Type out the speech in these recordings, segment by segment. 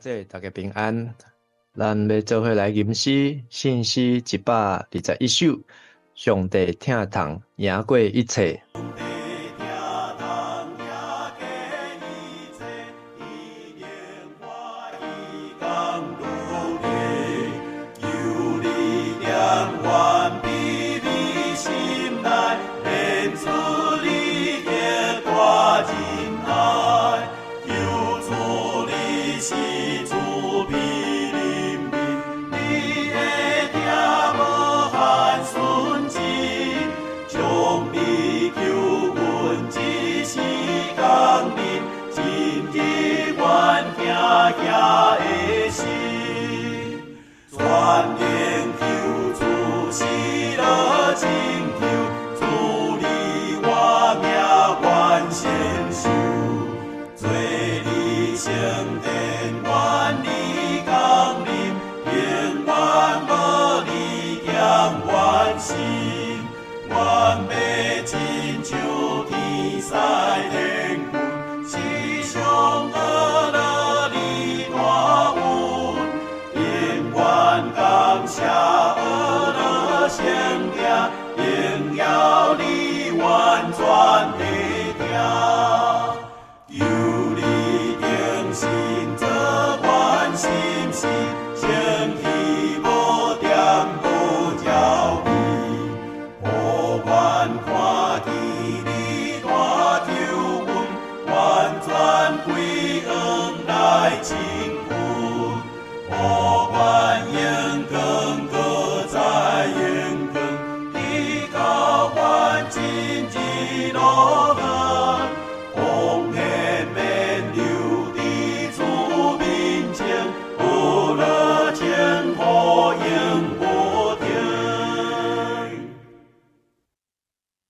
者大家平安，咱要做伙来吟诗，信诗121首，上帝听痛赢过一切。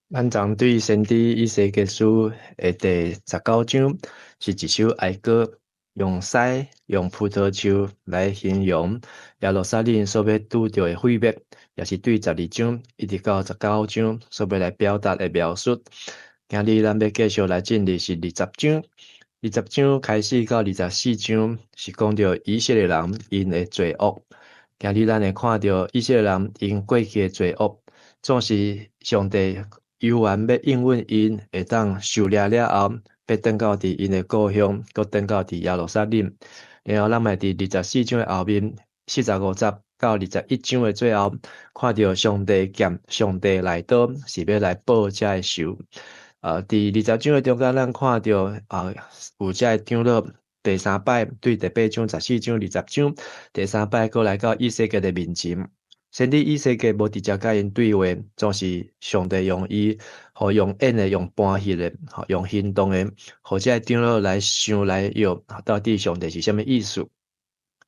咱昨对先知以西结书的第19章是一首哀歌，用狮、用葡萄树来形容耶路撒冷所要拄到的毁灭，也是对12章一直到19章所要来表达的描述。今日咱要继续来进入是20章，20章开始到24章是讲到以色列人因的罪恶。今日咱会看到以色列人因过去的罪恶，总是上帝犹原要应允因会当受掠了后，要转到伫因的故乡，搁转到伫耶路撒冷。然后咱嘛伫24章的后面45节到21章的最后，看到上帝兼上帝来到是要来报这个仇。伫20章的中间，咱看到有这个长老第3摆对第8章、14章、20章，第3摆搁来到以西结的面前。先知以西结无直接甲因对话，总是上帝用伊，用演的、用搬戏的、用行动的，或者长老来想来用，到底上帝是啥物意思？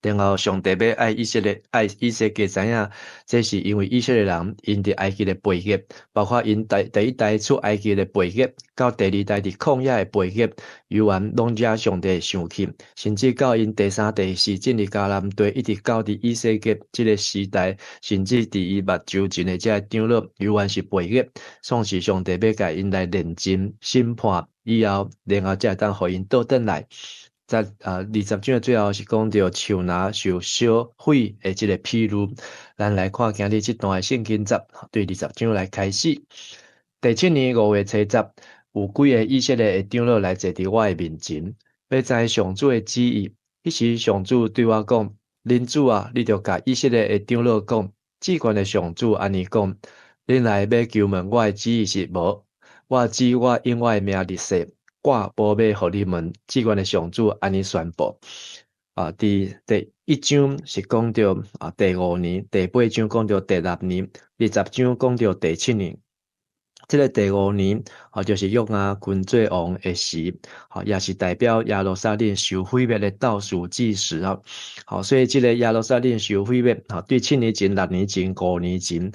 然后上帝要爱以色列，爱以西结知影，这是因为以色列人因伫埃及的背业，包括因第一代出埃及的背业，到第2代伫旷野的背业，犹原拢惹上帝生气，甚至到因第3、第4进入迦南地，一直到伫以西结这个时代，甚至伫伊目睭前的这长老，犹原是背业，算是上帝要甲因来认真审判以后，然后才会当互因倒转来。在20章的最后是讲到树拿受烧毁的这个披露，咱来看今日这段的圣经节，对20章来开始。第7年5月初10，有几个以色列的长老来坐伫我的面前，要知上主的旨意。迄时上主对我讲：恁主啊，你着甲以色列的长老讲，至高的上主安尼讲：恁来要求问我的旨意是无？我指我用我的名立誓。我无要互你们，至高的上主安尼宣布。第1章是讲到第5年，第8章讲到第6年，20章讲到第7年。这个第5年，就是约雅斤做王的时，也是代表耶路撒冷受毁灭的倒数计时所以这个耶路撒冷受毁灭，对7年前、6年前、5年前，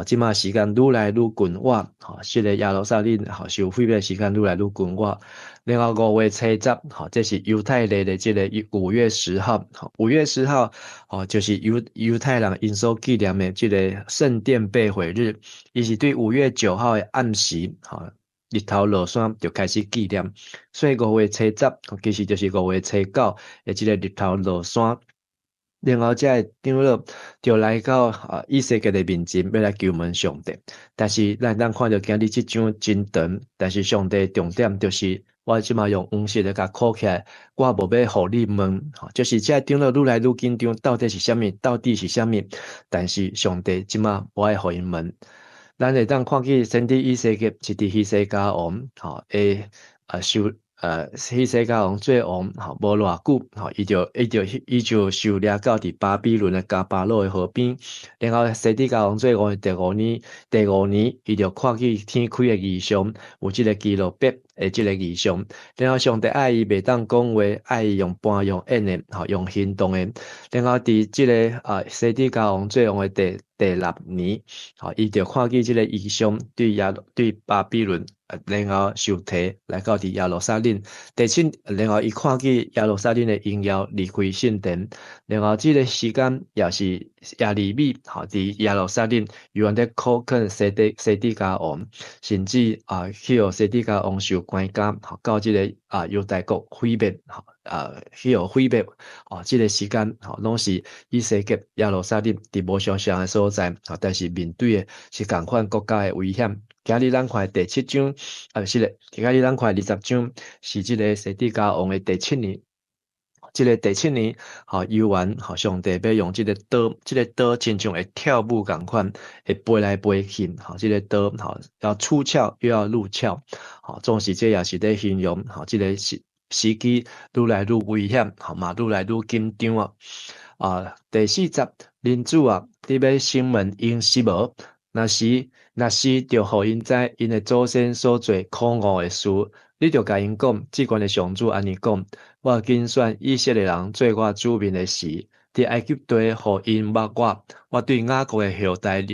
即马时间愈来愈近我，这个耶路撒冷受毁灭的时间愈来愈近我。然后5月初10，这是犹太历的这个5月10号，5月10号，就是犹太人因所纪念的这个圣殿被毁日，伊是对5月9号的暗时，日头落山就开始纪念，所以5月初10其实就是5月初9的这个日头落山。然后这个长老就来到异世界的面前，要来求问上帝。但是咱看到今日这张真长，但是上帝重点就是我即马用黄色的甲箍起来，我无要互你问，就是这个长老愈来愈紧张，到底是啥物？到底是啥物？但是上帝即马无爱互因问。咱会当看见先知以西结是伫希西家王，诶希西家王做王，无偌久，伊就受掠到伫巴比伦的加巴罗的河边，然后西底家王做王的第5年，伊就看见天开的异象，有即个基路伯的即个异象，然后上帝爱伊袂当讲话，爱伊用搬用演的，用行动的，然后伫即个西底家王做王的第6年，伊就看见即个异象，对巴比伦。然后受提来到伫耶路撒冷，然后伊看见耶路撒冷的荣耀离开圣殿，然后这个时间也是耶利米伫耶路撒冷，有人在考肯西底家王，甚至去互西底家王受关监，到这个犹大国毁灭，去互毁灭，这个时间拢是以西结耶路撒冷伫无相像的所在，但是面对的是共款国家的危险。今日咱看第7章，是咧，今日咱看20章，是即个西底家王的第7年。即个第7年，犹原上帝要用即个刀，即个刀亲像会跳舞共款，会飞来飞去，即个刀要出鞘又要入鞘，总是这也是在形容，即个时机愈来愈危险，嘛愈来愈紧张第40，人主你要审问因是无？若是，就互因知因的祖先所做可恶的事，你就甲因讲，即款的上主安尼讲：我拣选以色列人做我主民的时，伫埃及地互因捌我对雅各的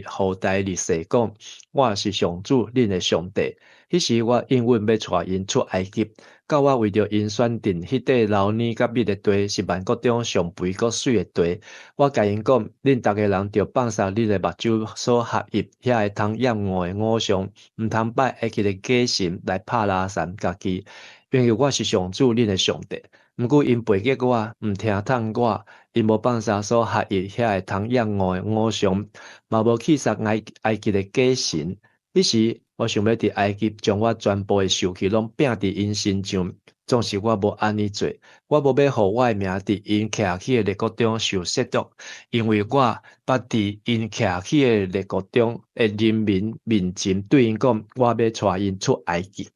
后代历史讲，我是上主恁的上帝。迄时我应允要带因出埃及，到我为着因选定迄块流奶甲蜜的地，是万国中上肥国水的地。我甲因讲，恁逐个人着放下恁的目睭所合入遐会通厌恶的偶像，毋通拜埃及的假神来拍拉散家己，因为我是上主恁的上帝。毋过因背逆我，毋听从我，因无放下所合入遐会通厌恶的偶像，嘛无去杀埃及的假神。迄时我想要伫埃及将我全部的受气拢摒伫因身上，总是我无安尼做，我无要互我的名伫因徛起的列国中受亵渎，因为我捌伫因徛起的列国中的人民面前对因讲，我要带因出埃及。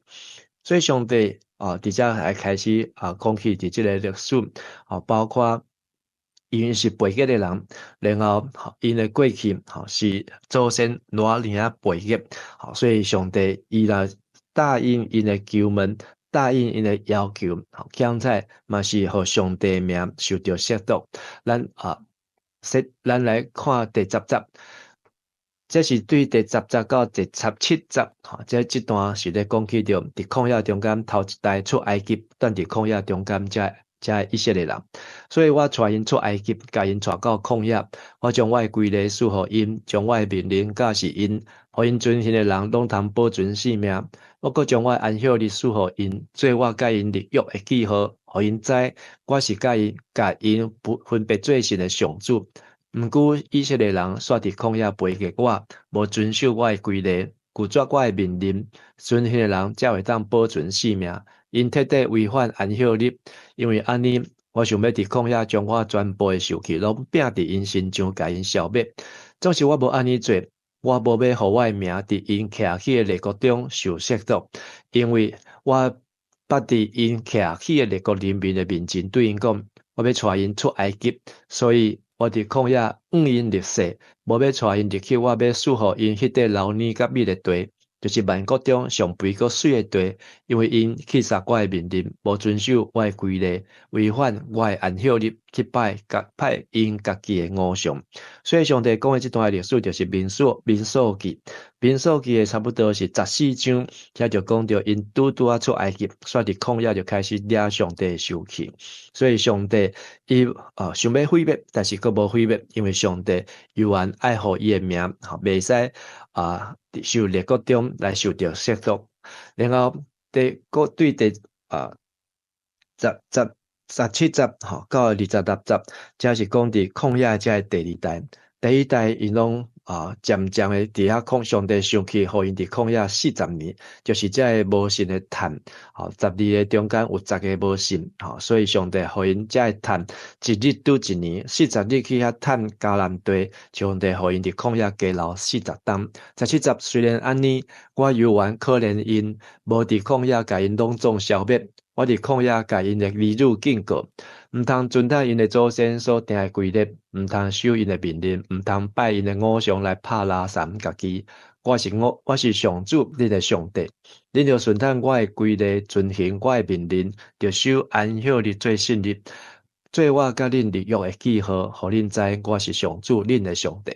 所以上帝伫遮还开始讲起伫即个历史包括。因是背逆的人，然后因的过去是祖先偌尔背逆，所以上帝伊来答应因的求问，答应因的要求，现在嘛是互上帝名受到亵渎。咱来看第10节，这是对第10节到第17节，这段是咧讲起着伫旷野中间头一代出埃及，等伫旷野中间才以色列人，所以我带因出埃及，甲因带到旷野。我将我的规例赐互因，将我的命令教示因，互因遵行的人拢通保存性命。我阁将我的安息日赐互因，做我甲因立约的记号，互因知我是甲因不分别做神的上主。毋过以色列人煞伫旷野背逆我，无遵守我的规例，拒绝我的命令，遵行的人才会当保存性命。因彻底违反安息日，因为安尼，我想要伫旷野将我全部的受气拢摒伫因身上，甲因消灭。总是我无安尼做，我无要互我的名伫因徛起的列国中受亵渎，因为我捌伫因徛起的列国人民的面前对因讲，我要带因出埃及，所以我伫旷野因立誓，无要带因入去我要赐互因迄块流奶甲蜜的地。就是万国中上肥国水的地，因为因去杀我的命令，无遵守我的规例，违反我的安息日，去拜因家己的偶像。所以上帝讲的这段历史就是民数记，民数记的差不多是14章，遐就讲到因拄出埃及，煞伫旷野就开始掠上帝的受气。所以上帝伊想要毁灭，但是佫无毁灭，因为上帝犹原爱护伊的名，袂使受列国中来受到亵渎。然后对17集到26集，才是讲伫旷野才第二代。第一代因拢渐渐的伫遐上帝上去，互因伫旷野40年，就是这个无信的趁，12个中间有10个无信，所以上帝互因才会趁一日拄一年，40日去遐趁迦南地，上帝互因伫旷野加留40天。17集虽然安尼，我犹原可怜因无伫旷野甲因拢总消灭。我伫旷野甲因的儿女警告，毋通遵守因的祖先所定的规律，毋通守因的命令，毋通拜因的偶像来拍拉三家己。我是上主，你的上帝。恁着顺从我的规律，遵行我的命令，着守安息日做圣日，做我甲恁立约的记号，互恁知我是上主，恁的上帝。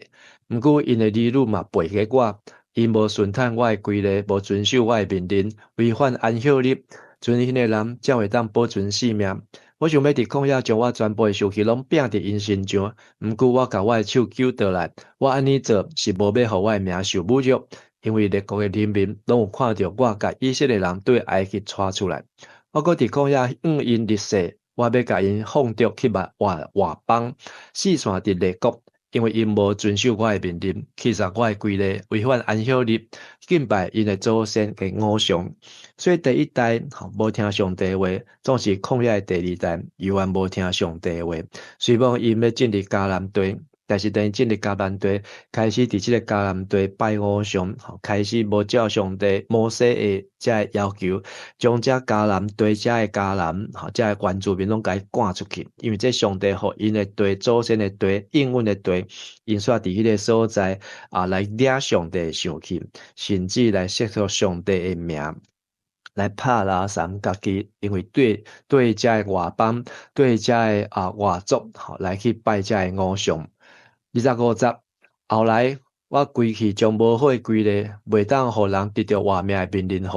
毋过因的儿女嘛背弃我，因无顺从我的规律，无遵守我的命令，违反安息日。存迄个人才会当保存性命。我想要伫旷野将我全部的受气拢摒伫因身上，毋过我甲我的手揪倒来。我安尼做是无要互我的名受侮辱，因为列国的人民拢有看到我甲以色列人对埃及带出来。我搁伫旷野因日世，我要甲因放逐去外邦，四散伫列国。因为因无遵守我的命令，弃杀我的规律，违反安息日，敬拜因的祖先嘅偶像，所以第一代无听上帝话，总是旷野的第二代，犹原无听上帝话。虽望因要进入迦南地，但是等于进入迦南地，开始伫即个迦南地拜偶像，开始无照上帝摩西的这要求，将这迦南地这的迦南，这的原住民拢甲伊赶出去，因为这上帝互因的地、祖先的地、应允的地，因煞伫迄个所在来掠上帝的生气，甚至来亵渎上帝的名。来拍拉三家己，因为对遮的外邦，对遮的外族，来去拜遮的偶像。25集后来，我归去将无好的规律，袂当互人得到活命的命令，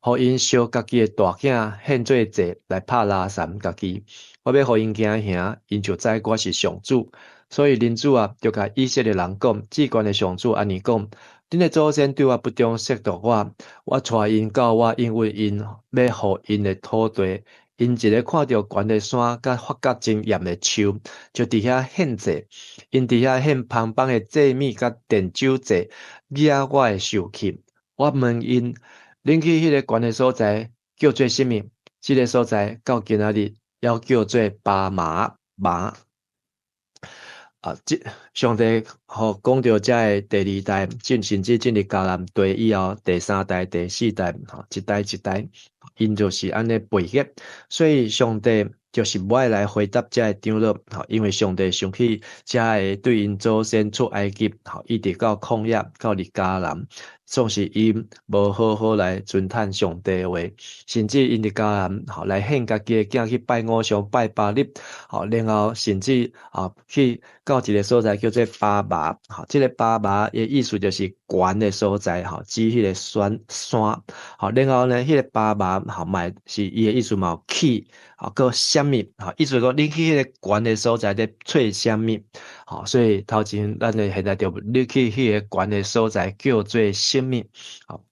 互因烧家己的大囝献做祭来拍拉三家己。我要互因惊吓，因就知我是上主。所以人主就甲以色列人讲，至高的上主安尼讲。恁的祖先对我不忠，亵渎我带因到我应允因，要互因的土地。因一个看到悬的山，甲发甲真严的树，就伫遐献祭。因伫遐献芳芳的祭物，甲奠酒祭，惹我的受气。我问因，恁去迄个悬的所在叫做甚物？即个所在到今仔日要叫做巴麻。上帝讲到这的第二代，甚至进入迦南地以后，第三代、第四代，一代一代，因就是安尼背逆，所以上帝就是不爱来回答这长老，因为上帝想起这会对因祖先出埃及，一直到旷野，到入迦南。总是因无好好来遵趁上帝话，甚至因伫迦南来献家己的囝去拜偶像、拜巴力，然后甚至去到一个所在叫做巴麻，这个巴麻的意思就是悬的所在，指迄个山，然后呢，迄个巴麻嘛是伊的意思嘛有起，个什么，意思讲你去迄个悬的所在咧找什么，所以头前咱的现在就你去迄个悬的所在叫做什么，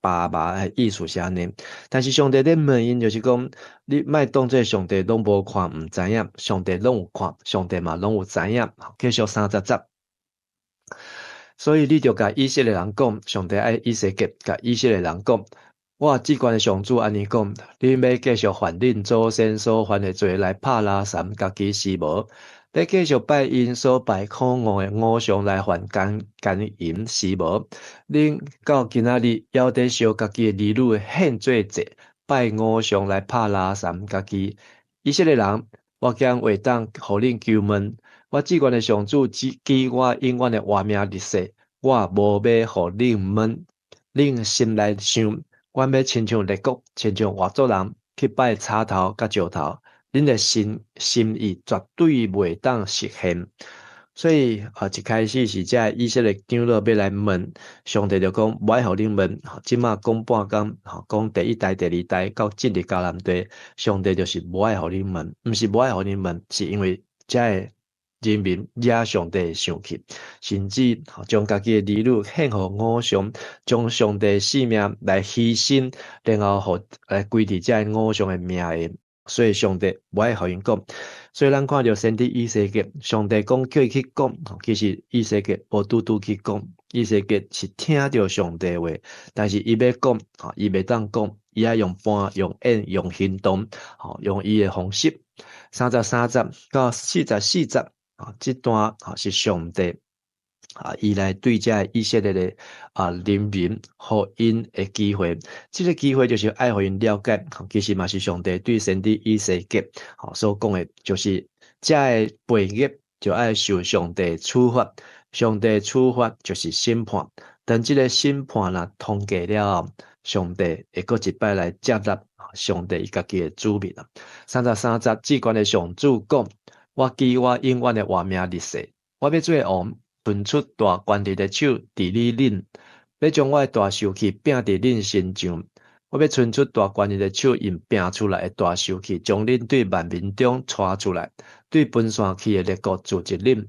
巴麻的意思是安尼。但是上帝咧问因就是讲，你莫当作上帝拢无看，毋知影，上帝拢有看，上帝嘛拢有知影。继续30集。所以你就甲以色列人讲，上帝爱以色列，甲以色列人讲，我至高的上主安尼讲，你要继续犯恁祖先所犯的罪来拍拉三家己是无？要继续拜因所拜可恶的偶像来还奸淫是无？恁到今仔日要得烧家己的儿女献做祭，拜偶像来拍拉三家己。以色列人，我将会当互恁求问。我至高的上主基我永远的活命日世，我无要互恁问。恁心内想，我要亲像列国，亲像外族人去拜插头甲石头，恁的心意绝对袂当实现。所以一开始是这以色列长老要来问，上帝就讲不爱互恁问，即马讲半工，讲第一代、第二代到进入迦南地，上帝就是不爱互恁问，毋是不爱互恁问，是因为这人民惹上帝生气，甚至将家己的儿女献互偶像，将上帝性命来牺牲，然后来归伫这偶像的名下。所以上帝不爱互因讲。所以咱看到先知以西结，上帝讲叫伊去讲，其实以西结无拄拄去讲，以西结是听到上帝话，但是伊要讲，伊袂当讲，伊爱用搬、用演、用行动，用伊的方式。33节到44节，这段是上帝伊来对这以色列的人民，互因的机会。这个机会就是爱互因了解，其实嘛是上帝对先知以西结所讲的，就是这的背业就爱受上帝处罚。上帝处罚就是审判，但这个审判啦通过了后，上帝会搁一摆来接纳上帝伊家己的子民啊。33节，至关的上主讲：我记我永远的活命立誓，我要做王，伸出大权力的手治理恁，要将我的大受气拼伫恁身上。我要伸出大权力的手，用拼出来的大受气，将恁对万民中带出来，对分散去的列国组织恁。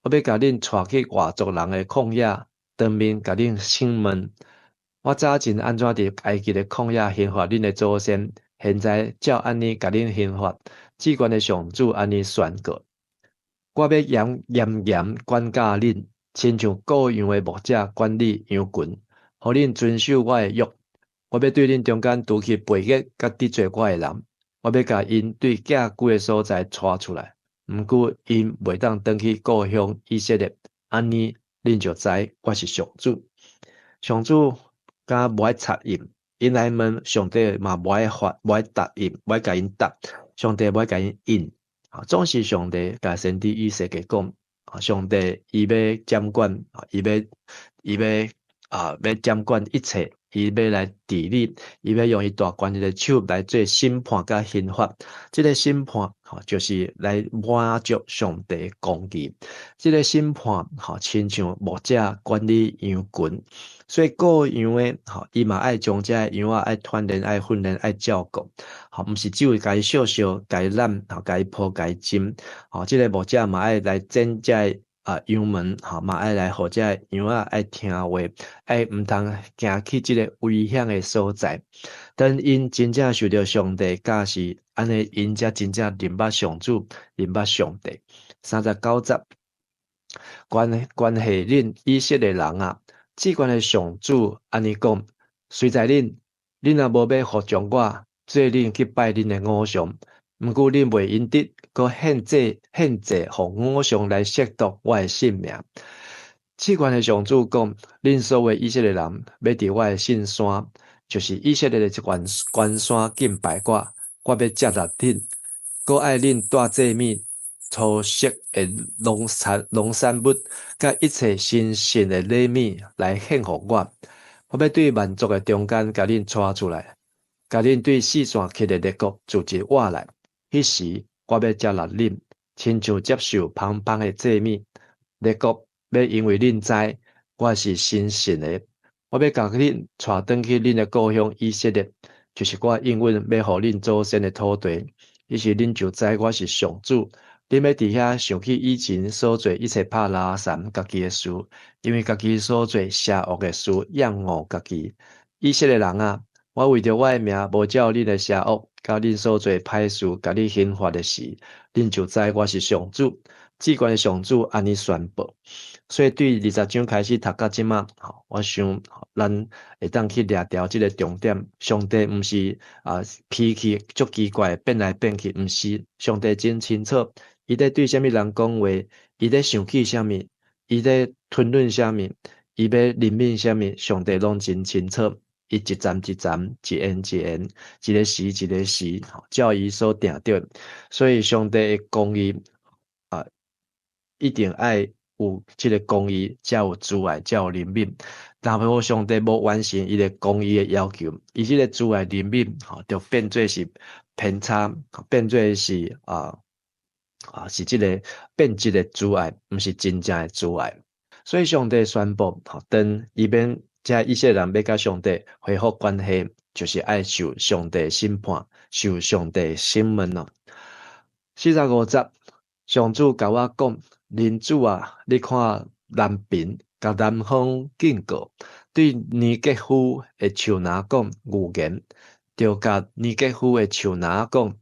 我要甲恁带去外族人的旷野，当面甲恁审问。我早前安怎伫埃及的旷野刑罚恁的祖先，现在照安尼甲恁刑罚。至关的上主安尼宣告：我要严管教恁，亲像各样的牧者管理羊群，互恁遵守我的约。我要对恁中间除去背逆甲得罪我的人，我要甲因对寄居的所在带出来。毋过因袂当转去故乡以色列，安尼恁就知我是上主。上主敢无爱插因，因来问上帝嘛无爱答应，无爱甲因答，上帝无爱甲因应。总是上帝甲先知以西结讲，上帝伊要掌管，要掌管一切。伊要来治理，伊要用伊大权力的手来做审判甲刑罚。这个审判，就是来满足上帝公义。这个审判，亲像牧者管理羊群，所以各样的，伊嘛爱将这羊爱团练、爱训练、爱照顾，毋是只有甲伊笑笑、甲伊揽、甲伊抱、甲伊浸，这个牧者嘛爱来整这羊门，嘛爱来互这羊爱听话，爱毋通行去这个危险的所在。等因真正受到上帝教示，安尼因才真正认捌上主，认捌上帝。39节，关系恁以色列人啊，至关的上主安尼讲：虽在恁若无要服从我，做恁去拜恁的偶像，毋过恁袂因得，搁献祭，互偶像来亵渎我的性命。至关的上主讲：恁所有以色列人要伫我的圣山，就是以色列的关山敬拜我，我要接纳恁，搁爱恁带祭物、粗色的农产物，甲一切新鲜的礼物来献互我。我要对万族的中间甲恁带出来，甲恁对四散去的列国组织我来。迄时我要接纳恁，亲像接受芳芳的祭物。列国要因为恁知我是神圣的，我要甲恁带转去恁的故乡以色列，就是我应允要互恁祖先的土地。于是恁就知我是上主。恁要伫遐想起以前所做一切拍拉散家己的事，因为家己所做邪恶的事，仰恶家己。以色列人啊，我为着我的名，无照恁的邪恶，甲恁所做歹事，甲你刑罚的时，恁就知我是上主。至关的上主安尼宣布。所以对20章开始读到即马，我想咱会当去掠调即个重点。上帝毋是脾气足奇怪，变来变去，毋是。上帝真清楚，伊在对虾米人讲话，伊在生气虾米，伊在吞论虾米，伊要怜悯虾米，上帝拢真清楚。伊一站一站，一言一言，一个时一个时，照伊所定着。所以上帝的公义一定爱有这个公义，才有慈爱，才有怜悯。若无上帝无完成伊个公义的要求，伊这个慈爱怜悯，就变做是偏差，变做是是这个变质的慈爱，毋是真正的慈爱。所以上帝宣布，等伊免这一些人要甲上帝恢复关系，就是爱受上帝审判，受上帝审问咯。45节。上主甲我讲，人主啊，你看南边，甲南方警告，对尼格夫的树林讲预言，就甲尼格夫的树林讲，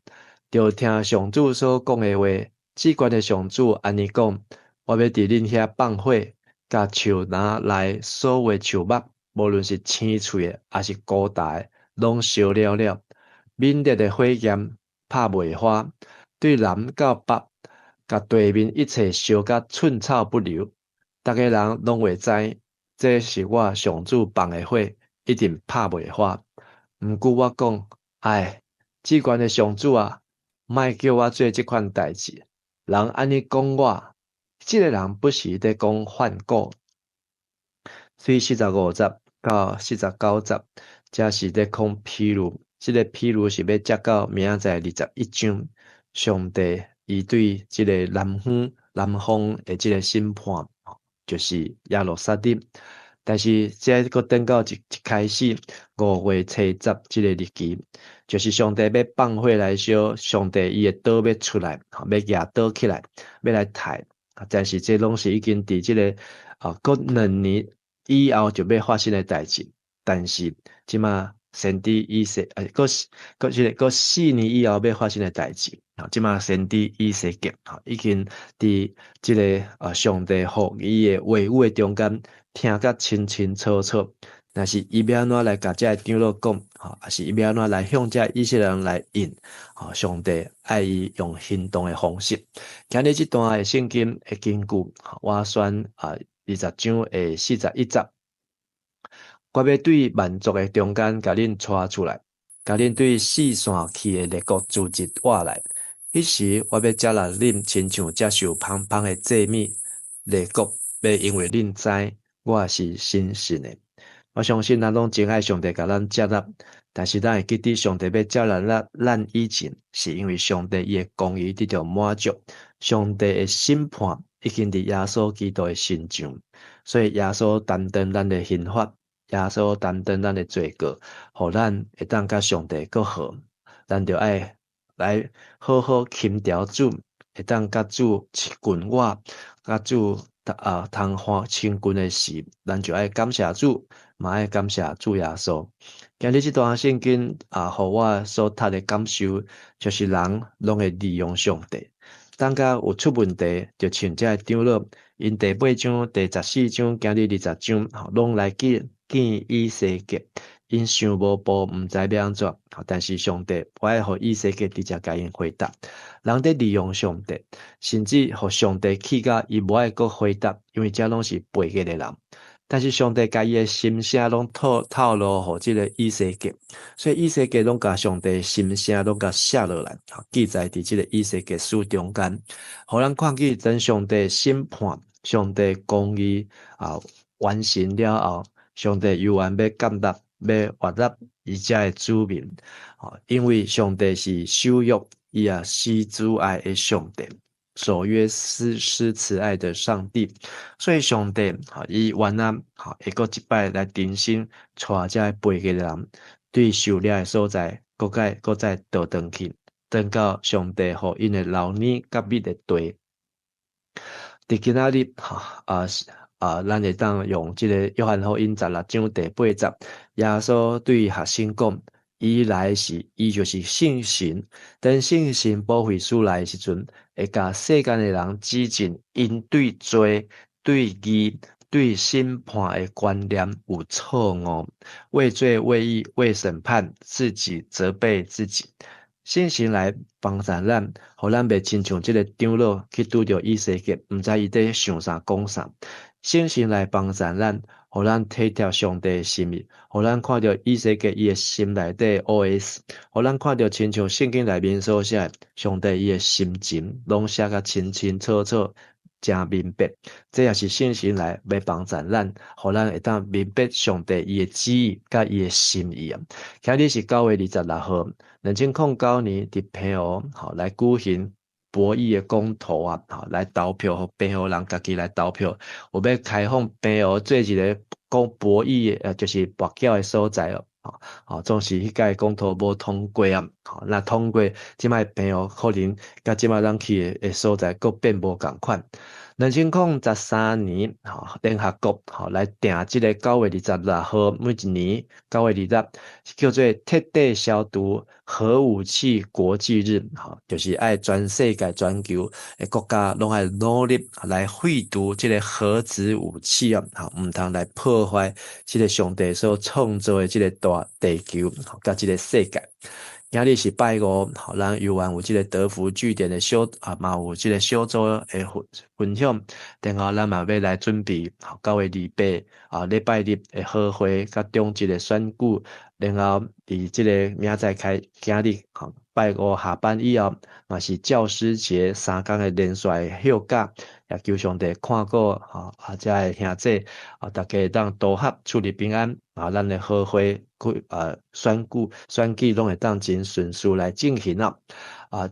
就听上主所讲的话。至关的上主安尼讲，我要伫恁遐放火，甲树林内所有的树木，无论是青翠的，还是高大的，拢烧了了。猛烈的火焰拍袂花，对南到北，甲地面一切烧甲寸草不留。逐个人拢会知，这是我上主放的火，一定拍袂花。毋过我讲，哎，至关的上主啊，莫叫我做即款代志。人安尼讲我，即个人不是在讲梵谷。所以45到49节，则是在讲披露。即个披露是要接到明仔载21章，上帝伊对即个南方的即个审判，就是亚罗萨丁。但是这个等到一开始5月初10即个日期，就是上帝要放火来烧，上帝伊的刀要出来，要举刀起来，要来刣。但是这拢是已经伫即个过2年以后就要发生的代志。但是即马先知以西，过4年以后要发生的代志。即马先知以西结，已经伫即个上帝互伊的话语的中间听甲清清楚楚。但是伊要安怎来甲这长老讲，还是伊要安怎来向这以色列人来应？上帝爱伊用行动的方式。今日这段的圣经的根据，我选20章的41节。我要对万族的中间，甲恁带出来，甲恁对四散去的列国组织活来。迄时，我要接纳恁，亲像接受芳芳的祭物。列国要因为恁知我是神圣的。我相信咱拢真爱上帝甲咱接纳，但是咱会记得上帝要接纳咱以前，是因为上帝伊的公义得到满足，上帝的审判已经伫耶稣基督的身上，所以耶稣担当咱的刑罚。耶稣担当咱的罪过，互咱会当甲上帝搁好，咱就爱来好好钦调主，会当甲主近我，甲主通花亲近的事，咱就爱感谢主，嘛爱感谢主耶稣。今日这段圣经互我所读的感受，就是人拢会利用上帝。当甲有出问题，就请这长老，因第8章、第14章、今日20章，拢来见以西结，因想无步，毋知要安怎。但是上帝不爱互以西结直接甲因回答。人在利用上帝，甚至互上帝气甲伊无爱搁回答，因为这拢是背逆的人。但是上帝甲伊的心声拢透露互即个以西结，所以以西结拢甲上帝的心声拢甲写落来，记载伫即个以西结书中间，互咱看见等上帝审判、上帝公义完成了后，上帝又要监察、要活纳伊遮的子民，因为上帝是守约，伊也施主爱的上帝。守约施慈爱的上帝，所以上帝伊原来会搁一摆来重新带这背逆的人，对受掠的所在，搁再倒转去，等到上帝互因的老年甲密的地。伫今仔日咱会当用即个约翰福音16章第8节，耶稣对学生讲。伊来时，伊就是圣神。等圣神保惠师来的时阵，会甲世间的人指正因对罪、对义、对审判的观念有错误，为罪、为义、为审判，自己责备自己。圣神来帮助咱，互咱袂亲像即个长老去拄着以西结，毋知伊在想啥讲啥。圣神来帮助咱。互咱体贴上帝的心意，互咱看到以西结伊的心内底 OS， 互咱看到亲像圣经内面所写，上帝伊的心情拢写甲清清楚楚，真明白。这也是圣神来要帮助咱，互咱会当明白上帝伊的旨意甲伊的心意啊。今日是9月26号，2009年伫澎湖来举行博弈的公投来投票，互澎湖人家己来投票。有要开放澎湖做一个讲博弈就是博缴的所在总是迄届公投无通过啊，那通过，即摆病哦，可能甲即摆咱去的所在各变无共款。2013年，联合国来定即个9月26号，每一年9月26叫做彻底消毒核武器国际日，就是爱全世界全球的国家拢爱努力来废除即个核子武器啊，毋通来破坏即个上帝所创造的即个大地球，甲即个世界。今日是拜五，咱游玩有即个德福据点的嘛有即个小组的分享，然后咱嘛要来准备9月28礼拜日的好会甲中级的选举，然后伫即个明仔载今日拜五下班以后，嘛是教师节3天的连续的休假，也求上帝看顾遮的兄弟大家当多合处理平安，咱的好会选举拢会当真顺序来进行啊！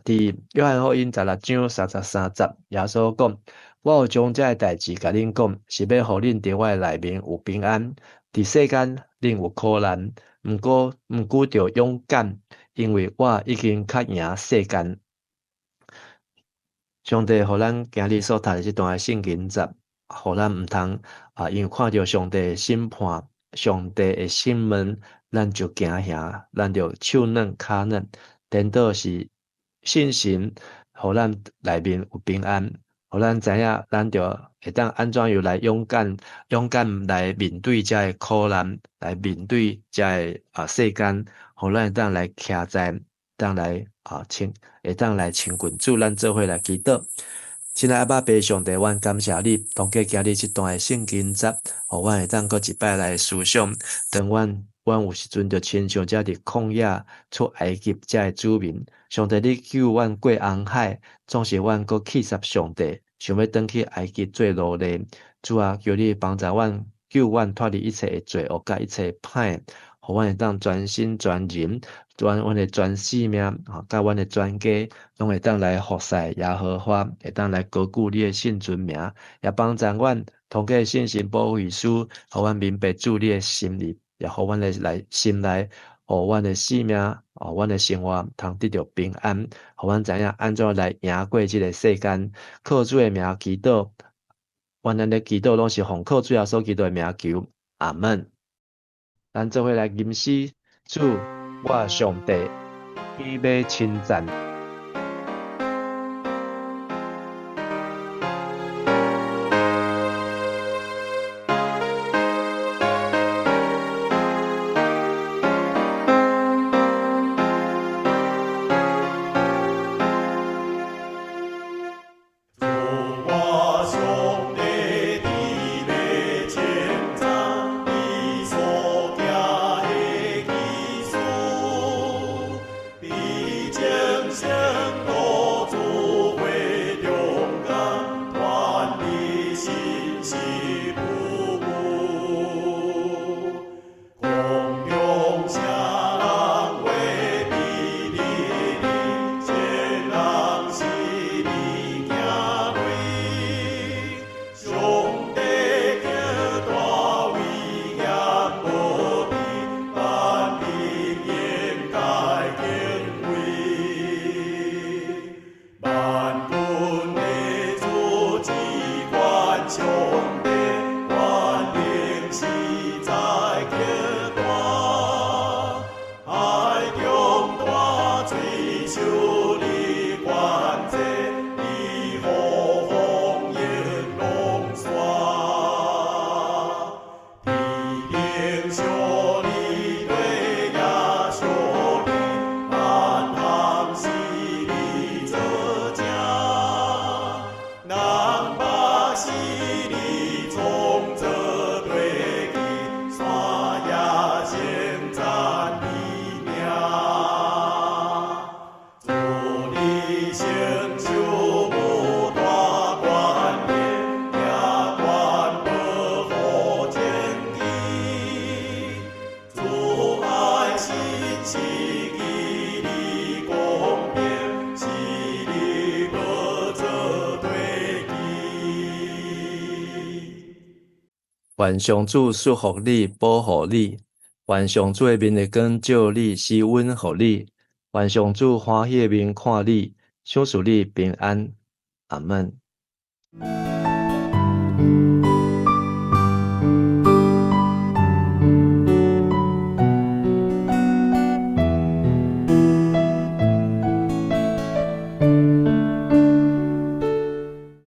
伫约翰福音16章33节，耶稣讲：我有将这代志甲恁讲，是要互恁伫我的内面有平安。伫世间恁有苦难，毋过着勇敢，因为我已经较赢世间。上帝互咱今日所读的这段圣经节，互咱毋通因为看到上帝的审判、上帝的审问，咱就惊吓，咱就手软脚软，颠倒是信心，互咱内面有平安，互咱知影，咱就会当安怎样来勇敢来面对遮的苦难，来面对遮的世间，互咱会当来徛在，当来会当来亲近主，咱做伙来祈祷。亲爱阿爸爸上帝，阮感谢你，通过今日这段的圣经节，互阮会当搁一摆来思想，当阮有时阵就亲像遮伫旷野出埃及遮的子民，上帝你救阮过红海，总是阮搁气煞上帝，想要转去埃及做奴隶。主啊，求你帮助阮，救阮脱离一切的罪恶甲一切的歹，互阮会当全心全人。阮的全性命，甲阮的全家，拢会当来服侍耶和华，会当来高举你的圣尊名，也帮助阮通过信心保卫书，互阮明白主你的心意，也互阮的心内，互阮的性命，互阮的生活通得到平安，互阮知影安怎来赢过即个世间。靠主的名祈祷，阮的祈祷拢是奉靠主耶稣基督的名求，阿门。咱做伙来吟诗，主。我上帝，伊要称赞。愿上主祝福你，保护你。愿上主的面会光照你，施温互你；愿上主欢喜的面看你，赏赐你平安。阿门。